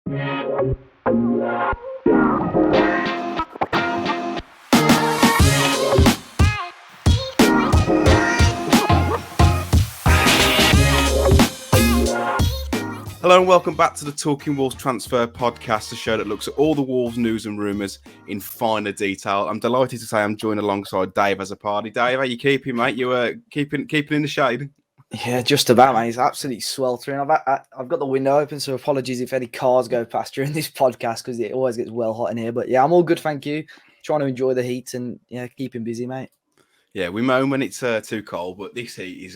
Hello and welcome back to the Talking Wolves Transfer Podcast, the show that looks at all the Wolves news and rumours in finer detail. I'm delighted to say I'm joined alongside Dave as a party. Dave, how you keeping, mate? You keeping in the shade? Yeah, just about, mate. It's absolutely sweltering. I've got the window open, so apologies if any cars go past during this podcast because it always gets well hot in here. But yeah, I'm all good, thank you. Trying to enjoy the heat and keeping busy, mate. Yeah, we moan when it's too cold, but this heat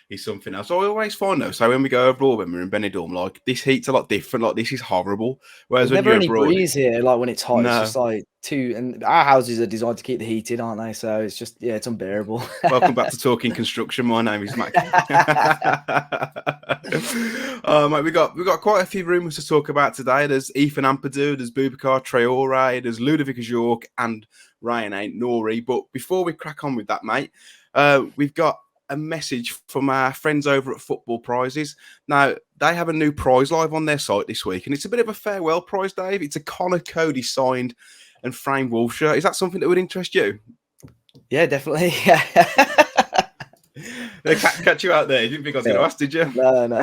is something else. I always find though, so when we go abroad, when we're in Benidorm, like this heat's a lot different. Like this is horrible. Whereas There's when never you're any abroad, breeze here. Like when it's hot, no. It's just like and our houses are designed to keep the heat in, aren't they? So it's just it's unbearable. Welcome back to Talking Construction. My name is Mac. Mate, we got quite a few rumours to talk about today. There's Ethan Ampadu, there's Boubacar Traore, there's Ludovic Ajorque and Rayan Ait-Nouri. But before we crack on with that, mate, we've got a message from our friends over at Football Prizes. Now, they have a new prize live on their site this week, and it's a bit of a farewell prize, Dave. It's a Coady signed and framed Wolves shirt. Is that something that would interest you? Yeah, definitely. Catch you out there. You didn't think I was going to ask, did you? No.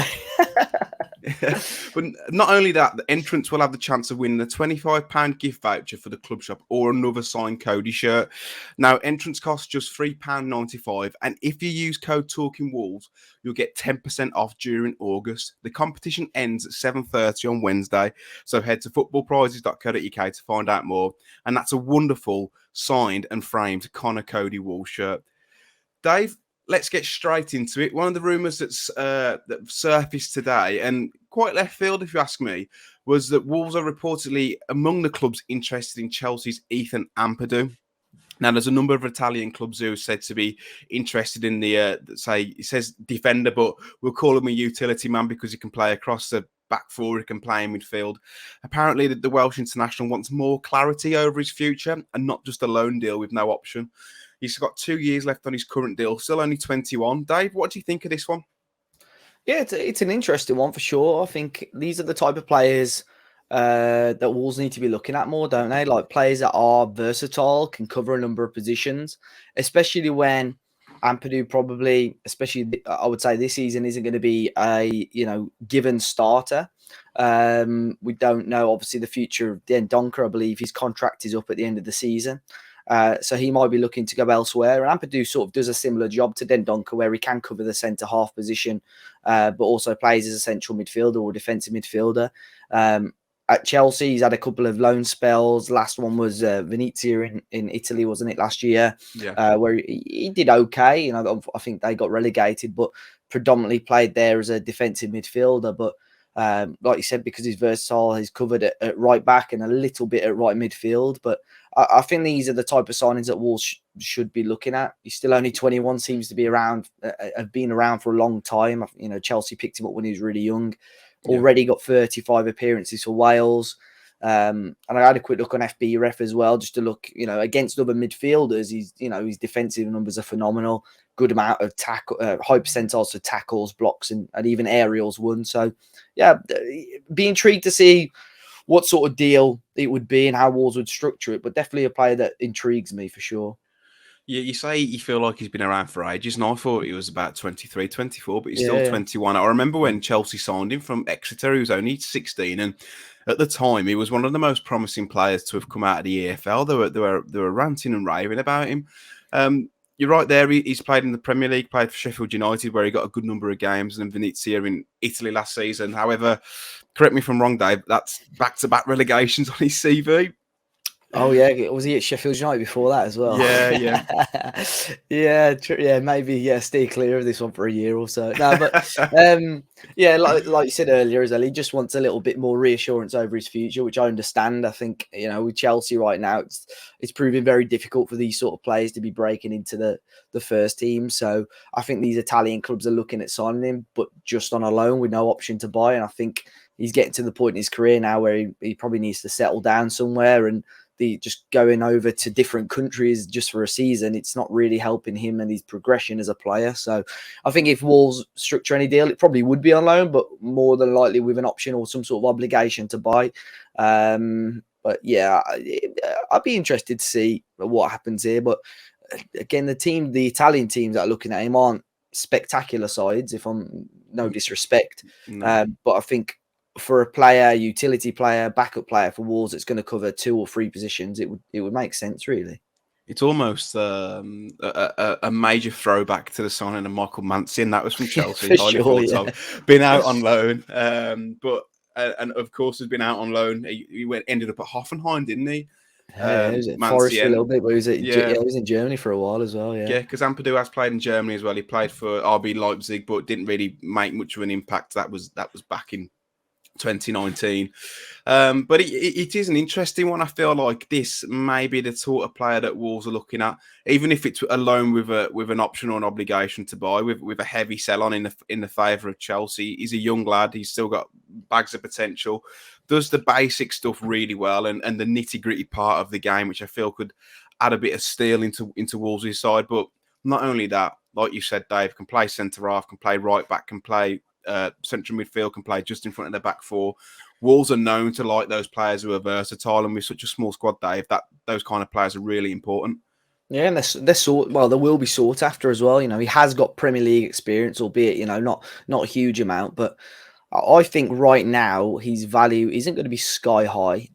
But not only that, the entrants will have the chance of winning a £25 gift voucher for the club shop or another signed Coady shirt. Now, entrance costs just £3.95, and if you use code Talking Wolves, you'll get 10% off during August. The competition ends at 7:30 on Wednesday, so head to footballprizes.co.uk to find out more. And that's a wonderful signed and framed Connor Coady Wolves shirt. Dave, let's get straight into it. One of the rumours that surfaced today, and quite left field if you ask me, was that Wolves are reportedly among the clubs interested in Chelsea's Ethan Ampadu. Now, there's a number of Italian clubs who are said to be interested in the, it says defender, but we'll call him a utility man because he can play across the back four, he can play in midfield. Apparently, the Welsh international wants more clarity over his future and not just a loan deal with no option. He's got 2 years left on his current deal, still only 21. Dave, what do you think of this one? Yeah, it's an interesting one for sure. I think these are the type of players that Wolves need to be looking at more, don't they? Like players that are versatile, can cover a number of positions, especially when Ampadu probably, especially I would say this season, isn't going to be a given starter. We don't know obviously the future of Dendoncker. I believe his contract is up at the end of the season. So he might be looking to go elsewhere. And Ampadu sort of does a similar job to Dendoncker, where he can cover the centre-half position, but also plays as a central midfielder or defensive midfielder. At Chelsea, he's had a couple of loan spells. Last one was Venezia in Italy, wasn't it, last year? Yeah. Where he did okay. I think they got relegated, but predominantly played there as a defensive midfielder. But like you said, because he's versatile, he's covered at right back and a little bit at right midfield. But I think these are the type of signings that Wolves should be looking at. He's still only 21, seems to be around, have been around for a long time. Chelsea picked him up when he was really young. Already got 35 appearances for Wales. And I had a quick look on FB Ref as well, just to look, against other midfielders. His defensive numbers are phenomenal. Good amount of tackle, high percentiles for tackles, blocks, and even aerials won. So, yeah, be intrigued to see what sort of deal it would be and how Wolves would structure it. But definitely a player that intrigues me for sure. Yeah, you say you feel like he's been around for ages, and I thought he was about 23, 24, but he's still 21. I remember when Chelsea signed him from Exeter, he was only 16, and at the time, he was one of the most promising players to have come out of the EFL. They were ranting and raving about him. You're right there. He's played in the Premier League, played for Sheffield United, where he got a good number of games, and Venezia in Italy last season. However, correct me if I'm wrong, Dave, that's back-to-back relegations on his CV. Oh yeah, was he at Sheffield United before that as well? Yeah. yeah, maybe stay clear of this one for a year or so. No, but like you said earlier, he just wants a little bit more reassurance over his future, which I understand. I think with Chelsea right now, it's proving very difficult for these sort of players to be breaking into the first team. So I think these Italian clubs are looking at signing him, but just on a loan with no option to buy. And I think he's getting to the point in his career now where he probably needs to settle down somewhere and the just going over to different countries just for a season, it's not really helping him and his progression as a player. So I think if Wolves structure any deal, it probably would be on loan, but more than likely with an option or some sort of obligation to buy. But yeah, I'd be interested to see what happens here. But again, the Italian teams that are looking at him aren't spectacular sides, if I'm no disrespect. No. But I think for a player, utility player, backup player for Wolves, it's going to cover 2 or 3 positions. It would make sense, really. It's almost a major throwback to the signing of Michael Manson. That was from Chelsea. For Highly sure, thought of. Been out on loan, but and of course has been out on loan. He ended up at Hoffenheim, didn't he? Yeah, he was at Forest for a Mancienne. little bit, but he was Yeah. he was in Germany for a while as well. Yeah, because Ampadu has played in Germany as well. He played for RB Leipzig, but didn't really make much of an impact. That was back in 2019. But it is an interesting one. I feel like this may be the sort of player that Wolves are looking at, even if it's a loan with an option or an obligation to buy, with a heavy sell on in the favour of Chelsea. He's a young lad. He's still got bags of potential. Does the basic stuff really well, and the nitty gritty part of the game, which I feel could add a bit of steel into Wolves' side. But not only that, like you said, Dave, can play centre half, can play right back, can play central midfield, can play just in front of their back four. Wolves are known to like those players who are versatile, and with such a small squad, Dave, that those kind of players are really important. Yeah, and they will be sought after as well. You know, he has got Premier League experience, albeit, you know, not a huge amount, but I think right now his value isn't going to be sky high.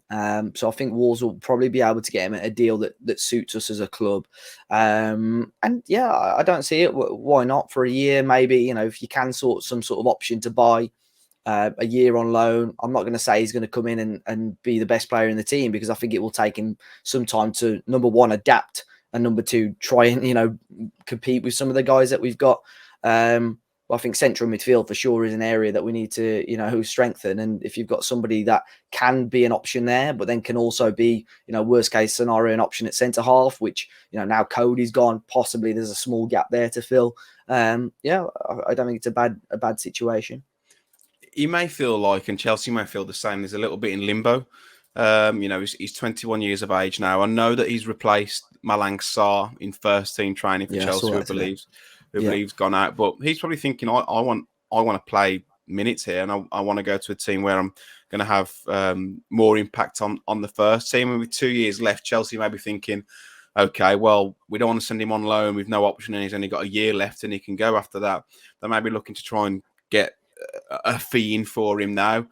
So I think Wolves will probably be able to get him a deal that suits us as a club. And yeah, I don't see it. Why not for a year? Maybe, you know, if you can sort some sort of option to buy a year on loan. I'm not going to say he's going to come in and be the best player in the team, because I think it will take him some time to, number one, adapt, and number two, try and, you know, compete with some of the guys that we've got. I think central midfield for sure is an area that we need to, you know, strengthen. And if you've got somebody that can be an option there, but then can also be, you know, worst case scenario, an option at centre half, which, you know, now Coady's gone, possibly there's a small gap there to fill. Yeah, I don't think it's a bad situation. He may feel like, and Chelsea may feel the same, there's a little bit in limbo. You know, he's 21 years of age now. I know that he's replaced Malang Sarr in first team training for Chelsea, who believes gone out. But he's probably thinking, I want to play minutes here, and I want to go to a team where I'm going to have more impact on the first team. And with 2 years left, Chelsea may be thinking, okay, well, we don't want to send him on loan with no option, and he's only got a year left, and he can go after that. They may be looking to try and get a fee in for him now.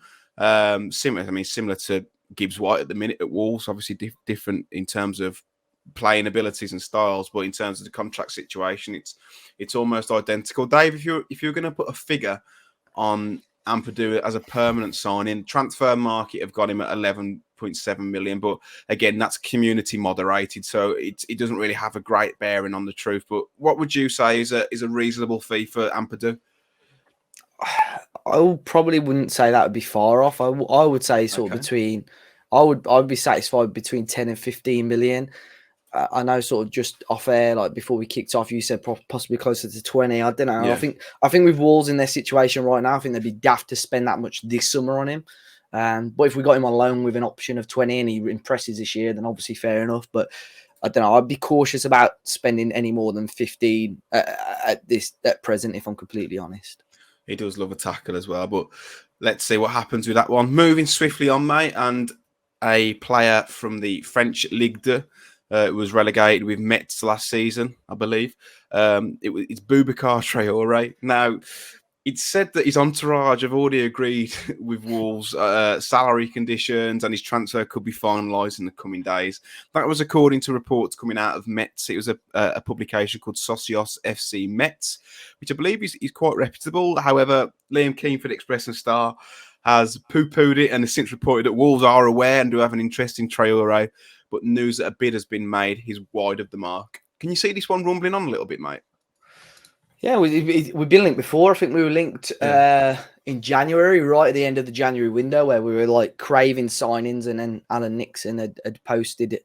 Similar to Gibbs White at the minute at Wolves, obviously different in terms of playing abilities and styles, but in terms of the contract situation, it's almost identical. Dave, if you're going to put a figure on Ampadu as a permanent signing, transfer market have got him at 11.7 million, but again, that's community moderated, so it doesn't really have a great bearing on the truth. But what would you say is a reasonable fee for Ampadu? I probably wouldn't say that would be far off. I would say sort of between, I'd be satisfied between 10 and 15 million. I know sort of just off air, like before we kicked off, you said possibly closer to 20. I don't know. Yeah. I think with Wolves in their situation right now, I think they'd be daft to spend that much this summer on him. But if we got him on loan with an option of 20 and he impresses this year, then obviously fair enough. But I don't know. I'd be cautious about spending any more than 15 at present, if I'm completely honest. He does love a tackle as well, but let's see what happens with that one. Moving swiftly on, mate, and a player from the French Ligue 2 was relegated with Metz last season, I believe. It's Boubacar Traore. Now, it's said that his entourage have already agreed with Wolves' salary conditions, and his transfer could be finalised in the coming days. That was according to reports coming out of Metz. It was a publication called Socios FC Metz, which I believe is quite reputable. However, Liam Keane for the Express and Star has poo-pooed it and has since reported that Wolves are aware and do have an interest in Traore, but news that a bid has been made is wide of the mark. Can you see this one rumbling on a little bit, mate? Yeah, we've been linked before. I think we were linked in January, right at the end of the January window, where we were like craving signings, and then Alan Nixon had posted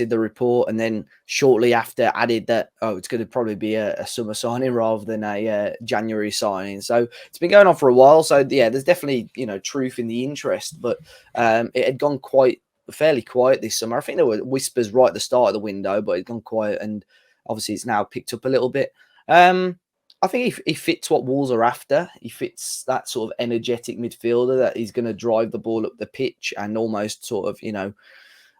the report, and then shortly after added that it's going to probably be a summer signing rather than a January signing. So it's been going on for a while. So yeah, there's definitely truth in the interest, but it had gone quite fairly quiet this summer. I think there were whispers right at the start of the window, but it's gone quiet, and obviously it's now picked up a little bit. I think he fits what Wolves are after. He fits that sort of energetic midfielder that is going to drive the ball up the pitch and almost sort of,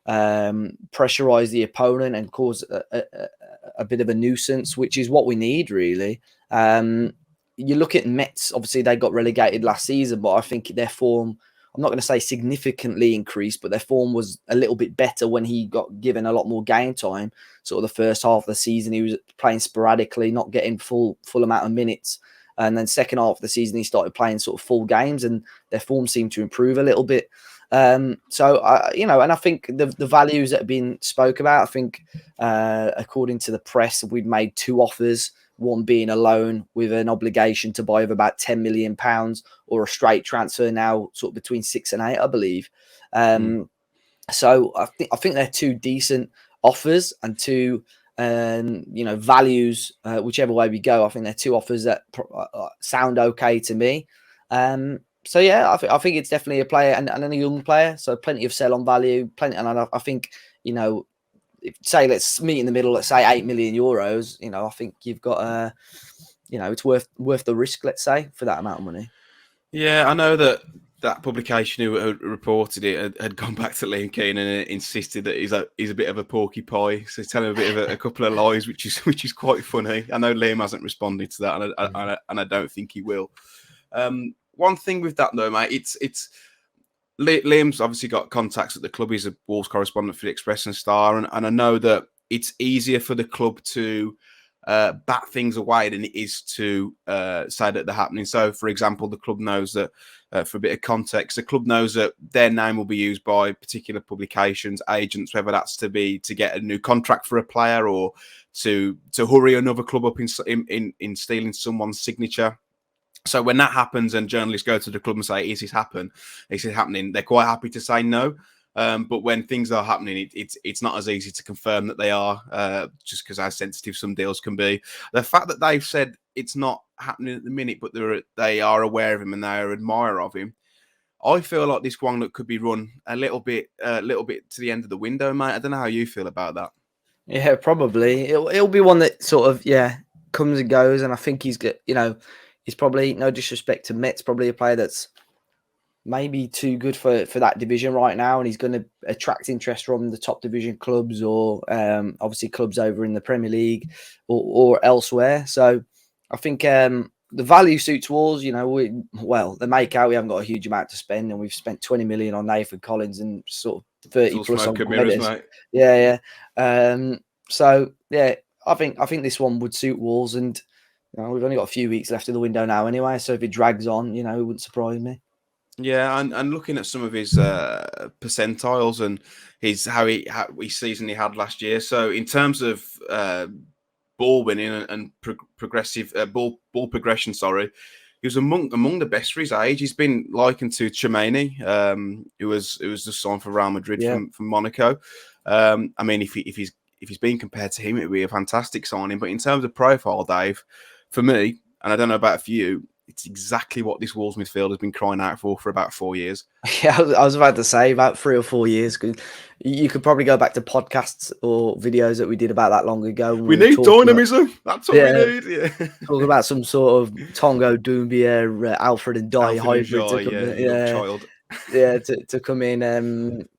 pressurize the opponent and cause a bit of a nuisance, which is what we need, really. You look at Mets, obviously they got relegated last season, but I think their form, I'm not going to say significantly increased, but their form was a little bit better when he got given a lot more game time. Sort of the first half of the season, he was playing sporadically, not getting full amount of minutes. And then second half of the season, he started playing sort of full games, and their form seemed to improve a little bit. And I think the values that have been spoke about, I think, according to the press, we'd made 2 offers, one being a loan with an obligation to buy of about £10 million, or a straight transfer now sort of between 6 and 8, I believe. So I think they're 2 decent offers and 2 values, whichever way we go. I think they're 2 offers that sound okay to me. So yeah, I think it's definitely a player and a young player. So plenty of sell on value, plenty. And I think, say let's meet in the middle, let's say €8 million. I think you've got it's worth the risk, let's say, for that amount of money. Yeah, I know that publication who had reported it had gone back to Liam Keane and insisted that he's a bit of a porky pie. So he's telling a bit of a couple of lies, which is quite funny. I know Liam hasn't responded to that, and I don't think he will. One thing with that though, mate, it's Liam's obviously got contacts at the club. He's a Wolves correspondent for the Express and Star, and I know that it's easier for the club to bat things away than it is to say that they're happening. So, for example, the club knows that, for a bit of context, the club knows that their name will be used by particular publications, agents, whether that's to get a new contract for a player or to hurry another club up in stealing someone's signature. So when that happens and journalists go to the club and say, is this happening? They're quite happy to say no. But when things are happening, it's not as easy to confirm that they are, just because how sensitive some deals can be. The fact that they've said it's not happening at the minute, but they are aware of him and they are admirer of him, I feel like this one that could be run a little bit to the end of the window, mate. I don't know how you feel about that. Yeah, probably it'll be one that sort of comes and goes, and I think he's good. He's probably, no disrespect to Mets, probably a player that's maybe too good for that division right now, and he's going to attract interest from the top division clubs or obviously clubs over in the Premier League or elsewhere. So I think the value suits Wolves. They make out we haven't got a huge amount to spend, and we've spent 20 million on Nathan Collins and sort of 30 plus on mirrors, mate. Yeah. So yeah, I think this one would suit Wolves, and we've only got a few weeks left of the window now anyway, so if it drags on, it wouldn't surprise me. Yeah, and looking at some of his percentiles and how his season he had last year. So in terms of ball winning and progressive ball progression, he was among the best for his age. He's been likened to Chouameni, who was just signed for Real Madrid from Monaco. I mean, if he's being compared to him, it would be a fantastic signing. But in terms of profile, Dave, for me, and I don't know about for you, it's exactly what this Wolves midfield has been crying out for about 4 years. Yeah, I was about to say about 3 or 4 years. You could probably go back to podcasts or videos that we did about that long ago. We need dynamism. That's what we need. Yeah. Talk about some sort of Tongo Doumbia, Alfred and Dye hybrid to come in.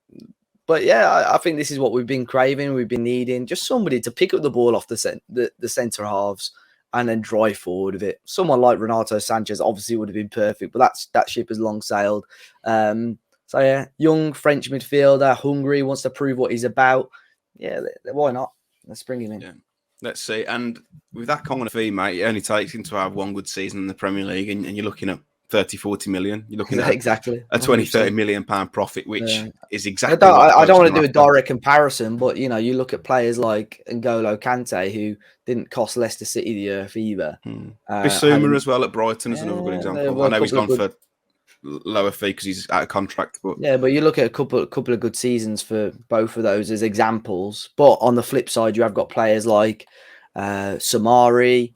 But yeah, I think this is what we've been craving. We've been needing just somebody to pick up the ball off the centre halves and then drive forward with it. Someone like Renato Sanchez obviously would have been perfect, but that ship has long sailed. So yeah, young French midfielder, hungry, wants to prove what he's about. Yeah, why not? Let's bring him in. Yeah. Let's see. And with that kind of fee, mate, it only takes him to have one good season in the Premier League, and you're looking at 30-40 million. You're looking at exactly a 20-30 million pound profit, which is exactly. I don't want to do a direct comparison, but you look at players like N'Golo Kante, who didn't cost Leicester City the earth either. Bissouma as well at Brighton is another good example. I know he's gone for lower fee because he's out of contract, but but you look at a couple of good seasons for both of those as examples. But on the flip side, you have got players like Samari,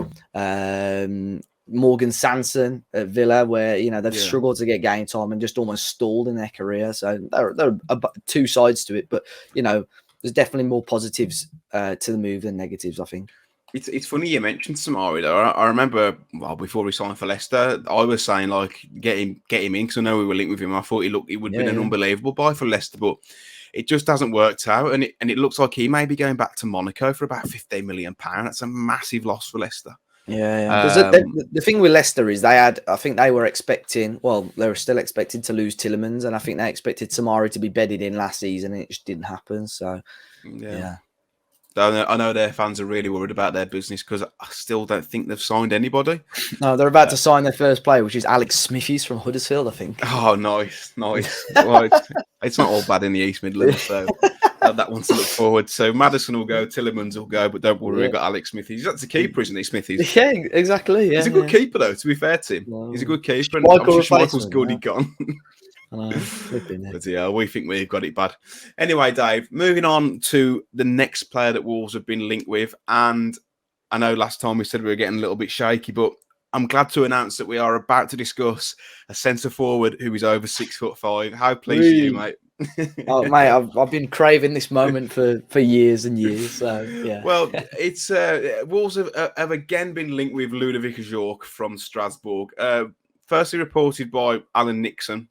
Morgan Sanson at Villa, where they've Yeah. struggled to get game time and just almost stalled in their career. So there are two sides to it, but there's definitely more positives to the move than negatives, I think. It's funny you mentioned Samari though. I remember, well, before he signed for Leicester, I was saying like get him in, because I know we were linked with him. I thought he would have been an unbelievable buy for Leicester, but it just hasn't worked out, and it looks like he may be going back to Monaco for about £15 million. That's a massive loss for Leicester. Yeah. The thing with Leicester is I think they were expecting, they were still expecting to lose Tielemans, and I think they expected Samari to be bedded in last season, and it just didn't happen. So yeah. I know their fans are really worried about their business, because I still don't think they've signed anybody. No, they're about to sign their first player, which is Alex Smithies from Huddersfield, I think. Oh, nice. Well, it's not all bad in the East Midlands, so that one to look forward. So Maddison will go, Tielemans will go, but don't worry, we've got Alex Smithies. That's a keeper, isn't he, Smithies? Yeah, exactly. Yeah, he's a good keeper, though, to be fair to him. No. He's a good keeper, and obviously Schmeichel's good, he gone. But yeah, we think we've got it bad. Anyway, Dave, moving on to the next player that Wolves have been linked with, and I know last time we said we were getting a little bit shaky, but I'm glad to announce that we are about to discuss a centre forward who is over 6'5". How pleased are you, mate? Oh, mate, I've been craving this moment for years and years. So yeah. Well, it's Wolves have again been linked with Ludovic Ajorque from Strasbourg. Firstly reported by Alan Nixon.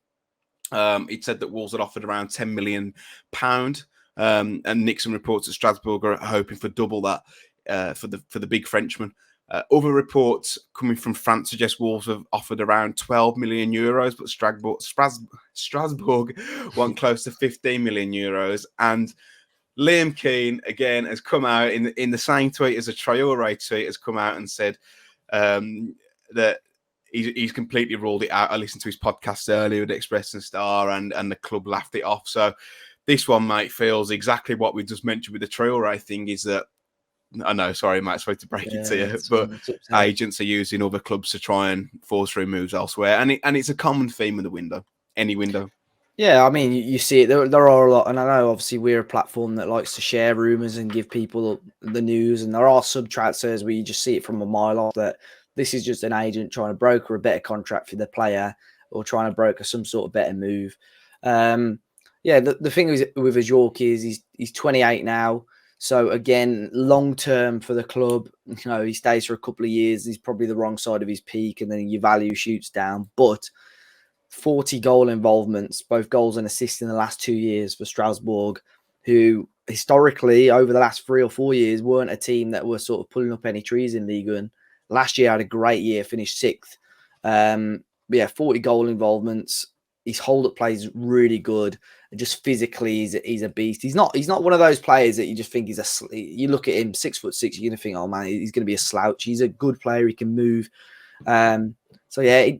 It said that Wolves had offered around £10 million, and Nixon reports that Strasbourg are hoping for double that for the big Frenchman. Other reports coming from France suggest Wolves have offered around €12 million, but Strasbourg want close to €15 million. And Liam Keane again has come out in the same tweet as a Traore tweet, has come out and said that he's completely ruled it out. I listened to his podcast earlier with Express and Star, and the club laughed it off. So this one, mate, feels exactly what we just mentioned with the Traore thing, is that, I know, sorry, mate, sorry to break it to you, but agents are using other clubs to try and force through moves elsewhere. And it's a common theme in the window, any window. Yeah, I mean, you see it. There are a lot, and I know obviously we're a platform that likes to share rumours and give people the news, and there are sub transfers where you just see it from a mile off that this is just an agent trying to broker a better contract for the player, or trying to broker some sort of better move. Yeah, the thing with Ajorque is he's 28 now. So again, long term for the club, he stays for a couple of years. He's probably the wrong side of his peak, and then your value shoots down. But 40 goal involvements, both goals and assists in the last 2 years for Strasbourg, who historically over the last 3 or 4 years weren't a team that were sort of pulling up any trees in Ligue 1. Last year had a great year, finished 6th. Yeah, 40 goal involvements. His hold-up play is really good. And just physically, he's a beast. He's not one of those players that you just think you look at him, 6'6", you're going to think, oh man, he's going to be a slouch. He's a good player. He can move. So yeah,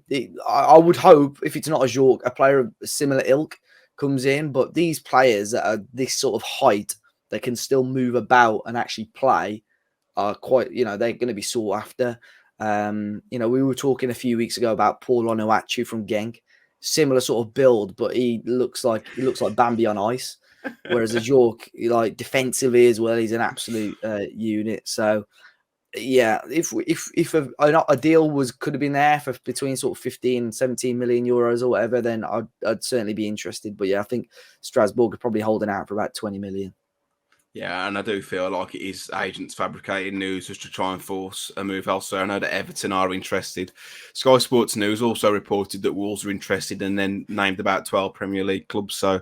I would hope, if it's not Ajorque, a player of similar ilk comes in. But these players that are this sort of height, that can still move about and actually play, are quite, they're going to be sought after. We were talking a few weeks ago about Paul Onuachu from Genk. Similar sort of build, but he looks like Bambi on ice. Whereas Ajorque, like defensively as well, he's an absolute unit. So yeah, if a deal could have been there for between sort of 15 and 17 million euros or whatever, then I'd certainly be interested. But yeah, I think Strasbourg are probably holding out for about 20 million. Yeah, and I do feel like it is agents fabricating news just to try and force a move elsewhere. I know that Everton are interested. Sky Sports News also reported that Wolves are interested, and then named about 12 Premier League clubs. So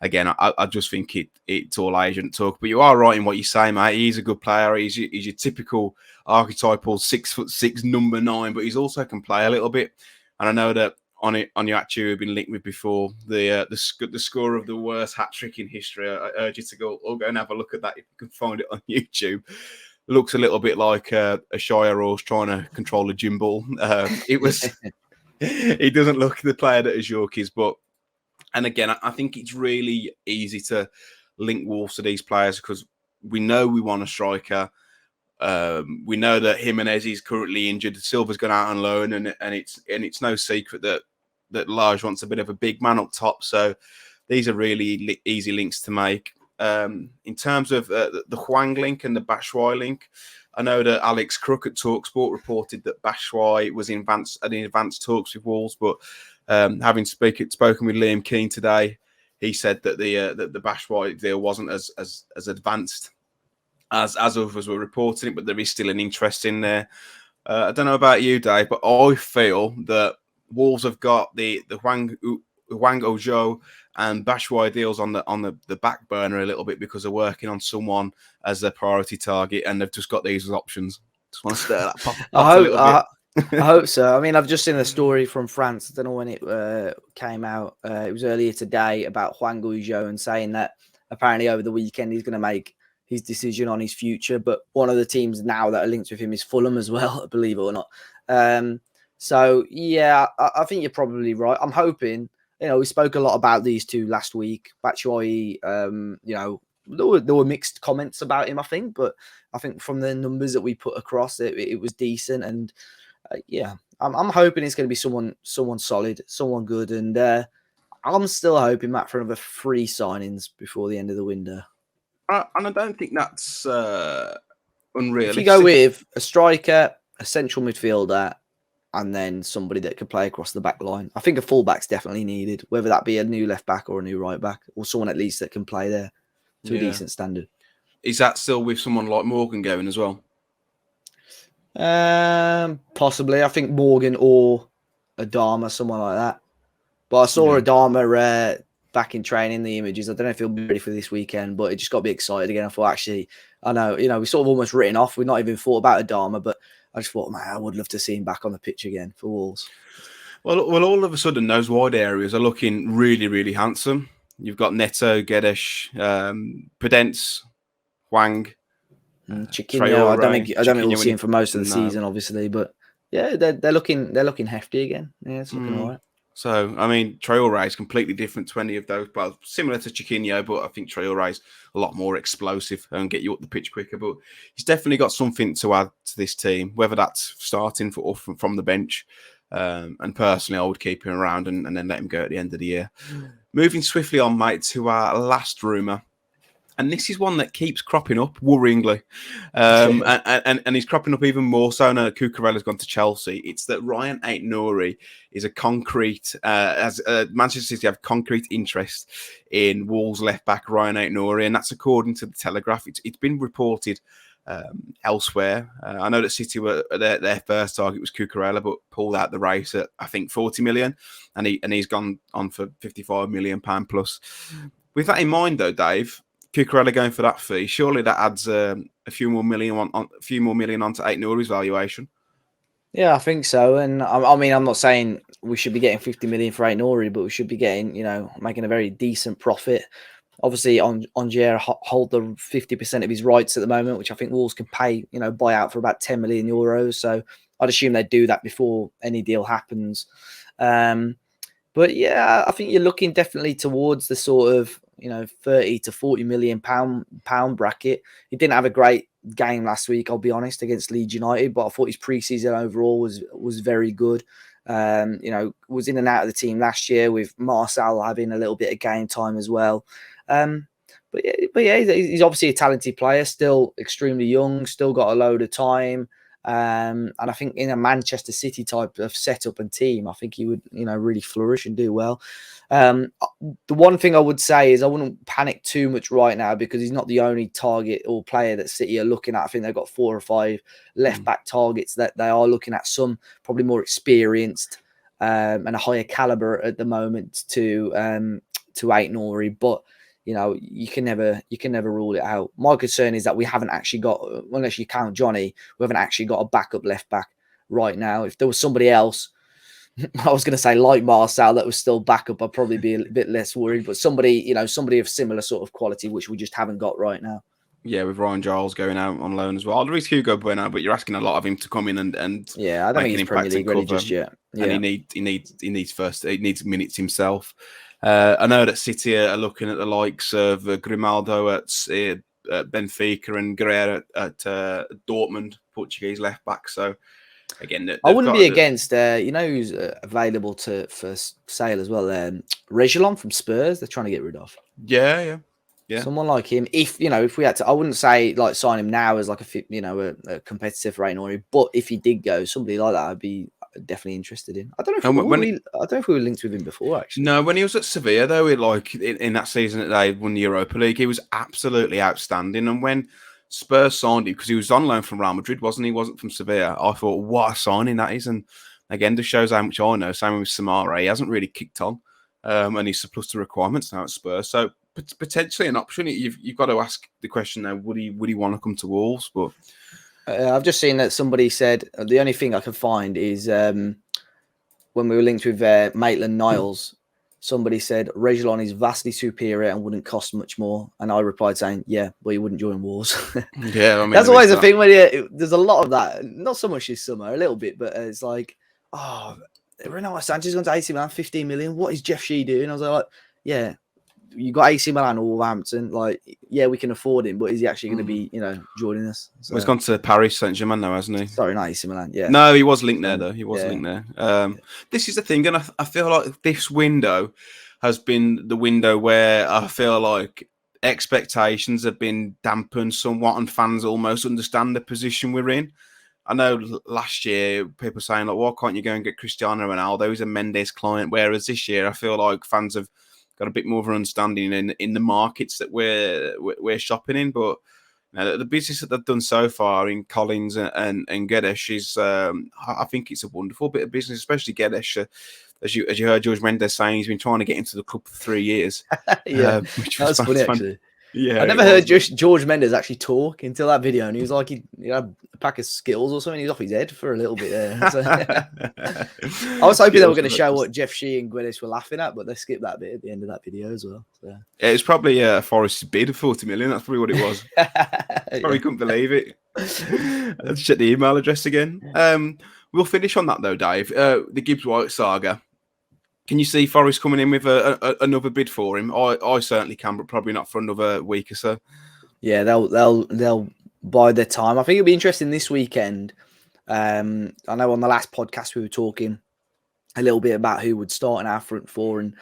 again, I just think it's all agent talk. But you are right in what you say, mate. He's a good player. He's your typical archetypal 6'6" number 9, but he's also can play a little bit. And I know that on your actually we've been linked with before, the score of the worst hat trick in history. I urge you to go and have a look at that if you can find it on YouTube. Looks a little bit like a Shire horse trying to control a gym ball. It was. He doesn't look the player that Ajorque is, but. And again, I think it's really easy to link Wolves to these players because we know we want a striker. We know that Jimenez is currently injured. Silva's gone out on loan, and it's no secret that Lage wants a bit of a big man up top. So these are really easy links to make. In terms of the Hwang link and the Batshuayi link, I know that Alex Crook at TalkSport reported that Batshuayi was in advanced talks with Wolves, but having spoken with Liam Keane today, he said that the Batshuayi deal wasn't as advanced as others were reporting it, but there is still an interest in there. I don't know about you, Dave, but I feel that Wolves have got the Hwang Ojo and Batshuayi deals on the back burner a little bit because they're working on someone as their priority target, and they've just got these as options. Just want to stir that pot a little bit. I hope so. I mean, I've just seen a story from France. I don't know when it came out. It was earlier today about Hwang Ojo and saying that apparently over the weekend he's going to make his decision on his future. But one of the teams now that are linked with him is Fulham as well, believe it or not. So yeah, I think you're probably right. I'm hoping. We spoke a lot about these two last week. Batshuayi, there were mixed comments about him, I think, but I think from the numbers that we put across, it was decent. And I'm hoping it's going to be someone solid, someone good. And I'm still hoping, Matt, for another 3 signings before the end of the window. And I don't think that's unrealistic. If you go with a striker, a central midfielder, and then somebody that could play across the back line. I think a fullback's definitely needed, whether that be a new left back or a new right back, or someone at least that can play there to a decent standard. Is that still with someone like Morgan going as well? Possibly. I think Morgan or Adama, someone like that. But I saw Adama back in training, the images. I don't know if he'll be ready for this weekend, but it just got me excited again. I thought, actually, I know, we sort of almost written off. We've not even thought about Adama, but I just thought, man, I would love to see him back on the pitch again for Wolves. Well, all of a sudden, those wide areas are looking really, really handsome. You've got Neto, Gedesh, Prudence, Hwang, Chiquinho. I don't think we'll see him for most of the season, obviously, but yeah, they're looking hefty again. Yeah, it's looking all right. So, I mean, Traore is completely different to any of those, but similar to Chiquinho, but I think Traore is a lot more explosive and get you up the pitch quicker. But he's definitely got something to add to this team, whether that's starting or from the bench. And personally, I would keep him around and then let him go at the end of the year. Moving swiftly on, mate, to our last rumour. And this is one that keeps cropping up worryingly. And he's cropping up even more so now that Cucurella's gone to Chelsea. It's that Rayan Ait-Nouri is a concrete, Manchester City have concrete interest in Wolves left back Rayan Ait-Nouri. And that's according to the Telegraph. It's been reported elsewhere. I know that City were their first target was Cucurella, but pulled out the race at, I think, 40 million. And he's gone on for £55 million plus. With that in mind, though, Dave, Cucurella going for that fee, surely that adds a few more million onto Ait-Nouri's valuation. Yeah, I think so. And I mean, I'm not saying we should be getting 50 million for Ait-Nouri, but we should be getting, making a very decent profit. Obviously, Angers hold the 50% of his rights at the moment, which I think Wolves can pay, buy out for about 10 million euros. So I'd assume they'd do that before any deal happens. But yeah, I think you're looking definitely towards the sort of 30 to 40 million pound bracket. He didn't have a great game last week, I'll be honest, against Leeds United, but I thought his preseason overall was very good. Was in and out of the team last year with Marcel having a little bit of game time as well. But yeah, he's obviously a talented player, still extremely young, still got a load of time. And I think in a Manchester City type of setup and team, I think he would, really flourish and do well. The one thing I would say is I wouldn't panic too much right now because he's not the only target or player that City are looking at. I think they've got 4 or 5 left back targets that they are looking at, some probably more experienced and a higher caliber at the moment to Ait-Nouri, but you can never rule it out. My concern is that we haven't actually got, unless you count Johnny, we haven't actually got a backup left back right now. If there was somebody else, I was going to say like Marcel, that was still backup, I'd probably be a bit less worried. But somebody of similar sort of quality, which we just haven't got right now. Yeah, with Ryan Giles going out on loan as well. There is Hugo Bueno, but you're asking a lot of him to come in and yeah, I don't think he's Premier League ready just yet. Yeah. And he needs minutes himself. I know that City are looking at the likes of Grimaldo at Benfica and Guerreiro at Dortmund, Portuguese left back. So again, I wouldn't be against. Who's available for sale as well? Reguilon from Spurs. They're trying to get rid of. Yeah. Yeah. Someone like him, if we had to, I wouldn't say like sign him now as like a competitive for Ait-Nouri, but if he did go, somebody like that, I'd be definitely interested in. I don't know if And I don't know if we were linked with him before, actually. no, when he was at Sevilla, though, in that season that they won the Europa League, he was absolutely outstanding. And when Spurs signed him, because he was on loan from Real Madrid, wasn't he? He wasn't from Sevilla. I thought, what a signing that is. And again, just shows how much I know. Same with Samara. He hasn't really kicked on, and he's surplus to requirements now at Spurs. So potentially an option. You've got to ask the question now: would he want to come to Wolves? But I've just seen that somebody said the only thing I can find is when we were linked with Maitland-Niles, somebody said Reguilon is vastly superior and wouldn't cost much more. And I replied saying, yeah, but he wouldn't join Wolves. yeah, I mean, that's always a thing when there's a lot of that. Not so much this summer, a little bit, but it's like, oh, Renato Sanchez going to AC Milan, 15 million. What is Jeff Shee doing? I was like, yeah, you got AC Milan or Wolverhampton. Like, yeah, we can afford him, but is he actually going to be, joining us? So, well, he's gone to Paris Saint-Germain now, hasn't he? Sorry, not AC Milan. Yeah. No, he was linked there, though. He was linked there. This is the thing, and I feel like this window has been the window where I feel like expectations have been dampened somewhat, and fans almost understand the position we're in. I know last year people saying like, "Why can't you go and get Cristiano Ronaldo? He's a Mendes client." Whereas this year, I feel like fans have got a bit more of an understanding in the markets that we're shopping in. But the business that they've done so far in Collins and Guedes is, I think it's a wonderful bit of business, especially Guedes. As you heard George Mendes saying, he's been trying to get into the club for 3 years. Yeah, which was funny actually. Yeah, I never heard George Mendes actually talk until that video, and he was like he had a pack of Skittles or something. He was off his head for a little bit there. So, I was hoping they were going to show what Jeff Shee and Guedes were laughing at, but they skipped that bit at the end of that video as well. So. Yeah, it's probably a Forest's bid of 40 million. That's probably what it was. Probably couldn't believe it. Let's check the email address again. We'll finish on that though, Dave. The Gibbs White saga. Can you see Forest coming in with another bid for him? I certainly can, but probably not for another week or so. Yeah, they'll bide their time. I think it'll be interesting this weekend. I know on the last podcast we were talking a little bit about who would start in our front four, and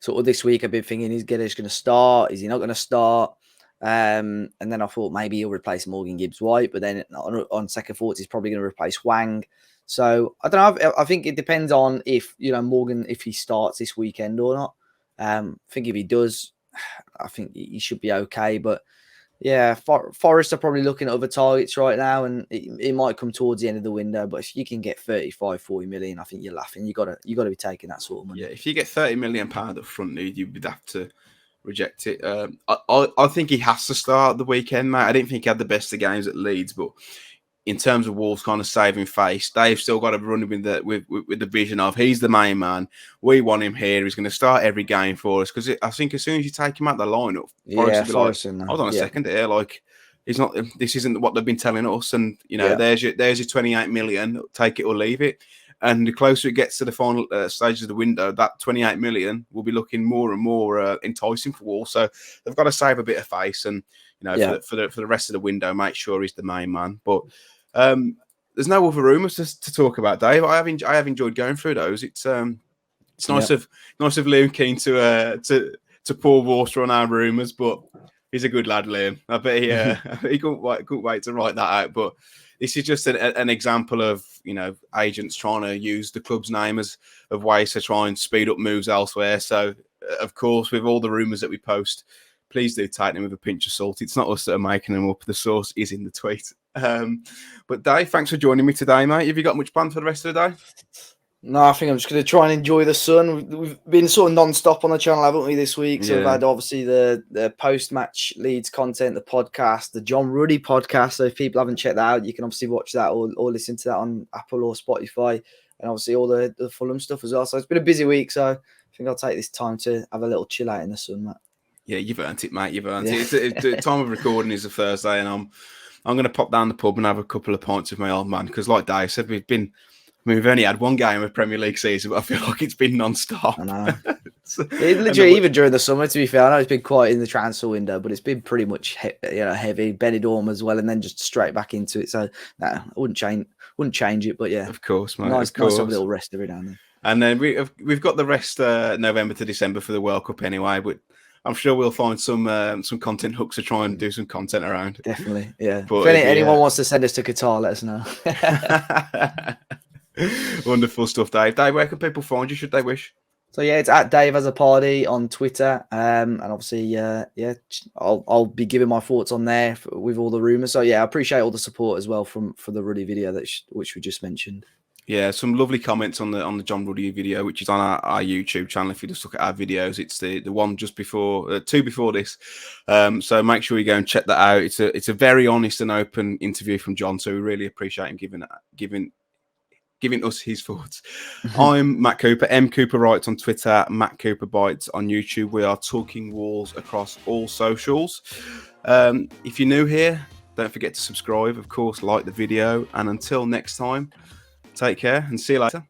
sort of this week I've been thinking, is Guedes going to start? Is he not going to start? And then I thought maybe he'll replace Morgan Gibbs White, but then on second thoughts he's probably going to replace Wang. So I don't know. I think it depends on if Morgan, if he starts this weekend or not. I think if he does, I think he should be okay. But yeah, Forest are probably looking at other targets right now, and it might come towards the end of the window. But if you can get 35, 40 million, I think you're laughing. You gotta be taking that sort of money. Yeah, if you get £30 million up front, you would have to reject it. I think he has to start the weekend, mate. I didn't think he had the best of games at Leeds, but in terms of Wolves kind of saving face, they've still got to run with the vision of he's the main man. We want him here. He's going to start every game for us, because I think as soon as you take him out the lineup, Forest will be like, hold on a second here, like he's not. This isn't what they've been telling us. And there's your 28 million. Take it or leave it. And the closer it gets to the final stage of the window, that 28 million will be looking more and more enticing for Wolves. So they've got to save a bit of face, and for the rest of the window, make sure he's the main man. But there's no other rumours to talk about, Dave. I have enjoyed going through those. It's nice of Liam Keane to pour water on our rumours, but he's a good lad, Liam. I bet he couldn't wait to write that out. But this is just an example of agents trying to use the club's name as of ways to try and speed up moves elsewhere. So of course, with all the rumours that we post, please do take them with a pinch of salt. It's not us that are making them up. The source is in the tweet. But Dave, thanks for joining me today, mate. Have you got much planned for the rest of the day? No, I think I'm just going to try and enjoy the sun. We've been sort of non-stop on the channel, haven't we, this week? So we've had obviously the post-match Leeds content, the podcast, the John Ruddy podcast. So if people haven't checked that out, you can obviously watch that or listen to that on Apple or Spotify, and obviously all the Fulham stuff as well. So it's been a busy week. So I think I'll take this time to have a little chill out in the sun, Matt. Yeah, you've earned it, mate. You've earned it. The time of recording is a Thursday, and I'm going to pop down the pub and have a couple of pints with my old man, because like Dave said, we've only had one game of Premier League season, but I feel like it's been non-stop. I know. Literally, even during the summer, to be fair, I know it's been quiet in the transfer window, but it's been pretty much heavy. Benidorm as well, and then just straight back into it. So I wouldn't change it, but yeah, of course, mate. Nice to have a little rest every now and then. And then we've got the rest November to December for the World Cup anyway, but I'm sure we'll find some content hooks to try and do some content around. Definitely, yeah. But If anyone wants to send us to Qatar, let us know. Wonderful stuff, Dave. Dave, where can people find you? Should they wish? So yeah, it's at Dave as a party on Twitter, and obviously, yeah, I'll be giving my thoughts on there with all the rumors. So yeah, I appreciate all the support as well for the Ruddy video which we just mentioned. Yeah, some lovely comments on the John Ruddy video, which is on our YouTube channel. If you just look at our videos, it's the one just before, two before this. So make sure you go and check that out. It's a very honest and open interview from John. So we really appreciate him giving us his thoughts. I'm Matt Cooper, M Cooper Writes on Twitter, Matt Cooper Bites on YouTube. We are Talking Walls across all socials. If you're new here, don't forget to subscribe. Of course, like the video. And until next time, take care and see you later.